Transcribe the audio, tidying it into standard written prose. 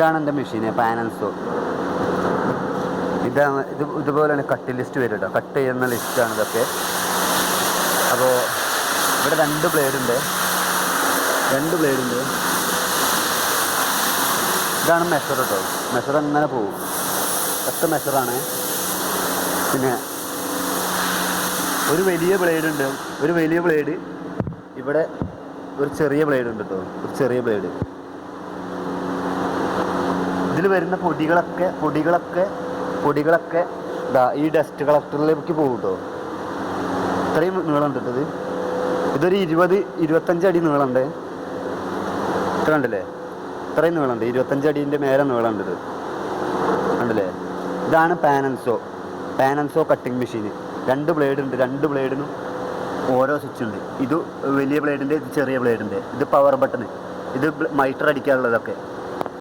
ഇതാണ് എൻ്റെ മെഷീന് പാനൻസോ. ഇതുപോലെയാണ് കട്ട് ലിസ്റ്റ് വരും കേട്ടോ. കട്ട് ചെയ്യുന്ന ലിസ്റ്റാണ് ഇതൊക്കെ. അപ്പോൾ ഇവിടെ രണ്ട് ബ്ലേഡ് ഉണ്ട്. ഇതാണ് മെഷർ കേട്ടോ. മെഷർ അങ്ങനെ പോകും. ഒറ്റ മെഷറാണ്. പിന്നെ ഒരു വലിയ ബ്ലേഡ് ഉണ്ട്. ഇവിടെ ഒരു ചെറിയ ബ്ലേഡ് ഉണ്ട് കേട്ടോ. ഇതിൽ വരുന്ന പൊടികളൊക്കെ ഈ ഡസ്റ്റ് കളക്ടറിലേക്ക് പോകും കേട്ടോ. ഇത്രയും നീളം ഉണ്ട്. ഇതൊരു 20-25 അടി നീളമുണ്ട്. ഇത്ര കണ്ടില്ലേ? ഇത്രയും നീളമുണ്ട്. 25 അടീൻ്റെ മേലെ നീളമുണ്ട്. ഇത് കണ്ടില്ലേ? ഇതാണ് പാനൻസോ കട്ടിങ് മെഷീൻ. രണ്ട് ബ്ലേഡ് ഉണ്ട്. രണ്ട് ബ്ലേഡിനും ഓരോ സ്വിച്ച് ഉണ്ട്. ഇത് വലിയ ബ്ലേഡിൻ്റെ, ഇത് ചെറിയ ബ്ലേഡിൻ്റെ. ഇത് പവർ ബട്ടൺ, ഇത് മൈറ്റർ അടിക്കാനുള്ളതൊക്കെ.